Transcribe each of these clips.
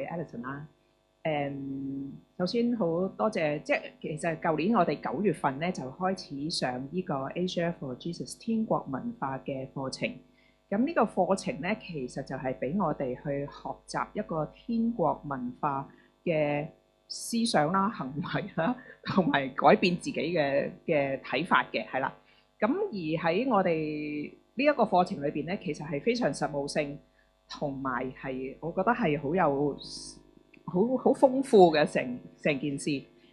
係 Alison 啦。首先好多謝，即係其實舊年我哋9月份咧就開始上呢個 Asia for Jesus 天國文化嘅課程。咁呢個課程咧，其實就係俾我哋去學習一個天國文化嘅思想啦、行為啦，同埋改變自己嘅睇法嘅，係啦。咁而喺我哋呢一個課程裏邊咧，其實係非常實務性，同埋係我覺得係好有好豐富嘅成件事，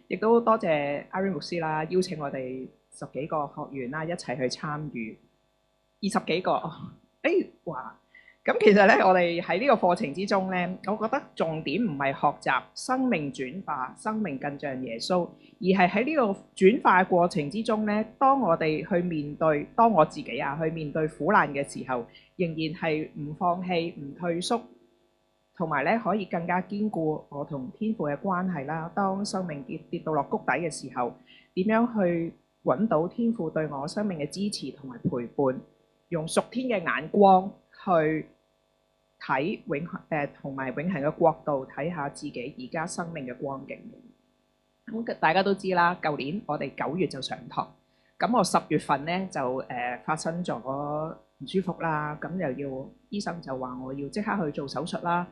亦都多謝 Irene 牧師啦，邀請我哋10幾個學員啦一齊去參與20幾個，哇！咁其實咧，我哋喺呢個課程之中咧，我覺得重點唔係學習生命轉化、生命更像耶穌，而係喺呢個轉化嘅過程之中咧，當我哋去面對，當我自己去面對苦難嘅時候，仍然係唔放棄、唔退縮，同埋咧可以更加堅固我同天父嘅關係啦。當生命跌到落谷底嘅時候，點樣去揾到天父對我生命嘅支持同埋陪伴，用屬天嘅眼光去睇同埋永恆嘅國度，睇下自己而家生命嘅光景。咁大家都知啦，舊年我哋9月就上堂，咁我10月份咧就發生咗唔舒服啦，咁又要醫生就話我要即刻去做手術啦。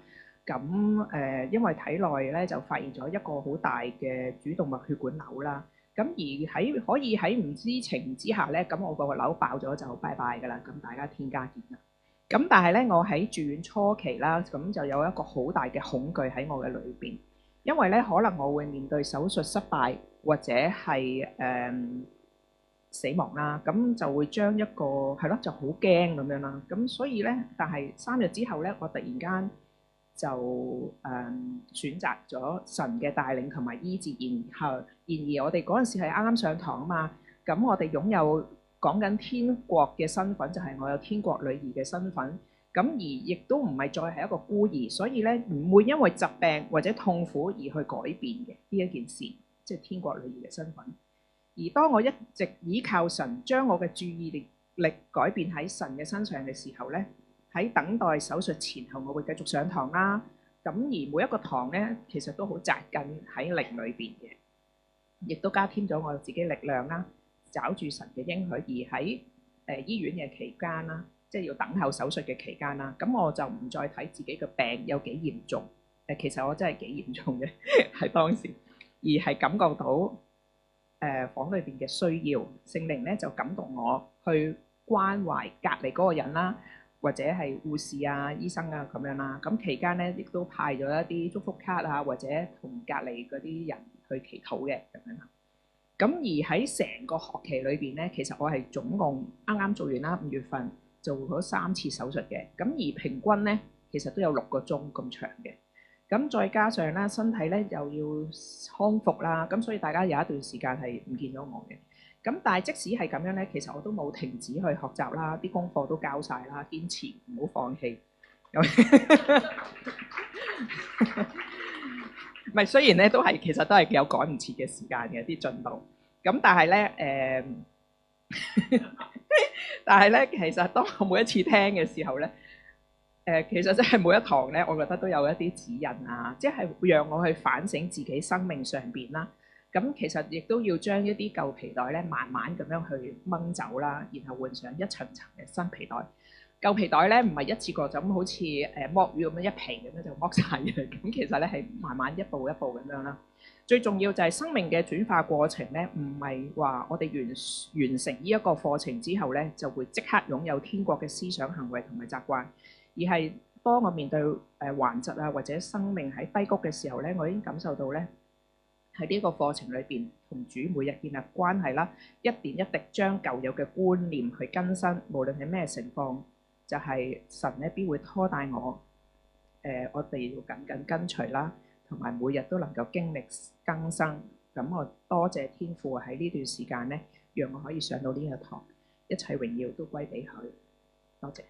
咁因為體內咧就發現咗一個好大嘅主動脈血管瘤啦。咁而可以喺唔知情之下咧，咁我個瘤爆咗就拜拜㗎啦。咁大家天家見啦。咁但係咧，我喺住院初期啦，咁就有一個好大嘅恐懼喺我嘅裏邊，因為咧可能我會面對手術失敗或者係死亡啦，咁就會將一個係咯就好驚咁樣啦。咁所以咧，但係3日之後咧，我突然間就選擇咗神嘅帶領同埋醫治，然而我哋嗰陣時係啱啱上堂啊嘛，咁我哋擁有講緊天國嘅身份，就係我有天國女兒嘅身份，咁而亦都唔係再係一個孤兒，所以咧唔會因為疾病或者痛苦而去改變嘅呢一件事，即係天國女兒嘅身份。而當我一直倚靠神，將我嘅注意力改變喺神嘅身上嘅時候咧，喺等待手術前後，我會繼續上堂啦。咁而每一個堂咧，其實都好扎根喺靈裏邊嘅，亦都加添咗我自己力量啦。找住神嘅應許，而喺醫院嘅期間啦，即係要等候手術嘅期間啦，咁我就唔再睇自己嘅病有幾嚴重。其實我真係幾嚴重嘅喺當時，而係感覺到房裏邊嘅需要，聖靈咧就感動我去關懷隔離嗰個人啦，或者係護士啊、醫生啊咁樣啦。咁期間咧亦都派咗一啲祝福卡啊，或者同隔離嗰啲人去祈禱嘅咁樣。咁而喺成個學期裏邊咧，其實我係總共啱啱做完啦，5月份做咗3次手術嘅。咁而平均咧，其實都有6個鐘咁長嘅。咁再加上咧，身體咧又要康復啦，咁所以大家有一段時間係唔見咗我嘅。咁但係即使係咁樣咧，其實我都冇停止去學習啦，啲功課都交晒啦，堅持唔好放棄。唔係，雖然咧都係，其實都係有趕唔切嘅時間嘅啲進度。咁但係咧但係咧，其實當我每一次聽嘅時候咧，其實真係每一堂咧，我覺得都有一啲指引啊，即係讓我去反省自己生命上邊啦。咁其實亦都要將一啲舊皮帶咧，慢慢咁樣去掹走啦，然後換上一層層嘅新皮帶。舊皮帶咧唔係一次過就咁好似剝魚咁樣一皮咁樣就剝晒嘅，咁其實咧係慢慢一步一步咁樣啦。最重要就係生命嘅轉化過程咧，唔係話我哋完成呢一個課程之後咧，就會即刻擁有天國嘅思想、行為同埋習慣，而係當我面對頑疾啊或者生命喺低谷嘅時候咧，我已經感受到咧喺呢個課程裏邊同主每日建立關係啦，一點一滴將舊有嘅觀念去更新，無論係咩情況。就係神咧必會拖帶我，我哋要緊緊跟隨啦，同埋每日都能夠經歷更新。咁我多謝天父喺呢段時間咧，讓我可以上到呢個堂，一切榮耀都歸俾佢。多謝。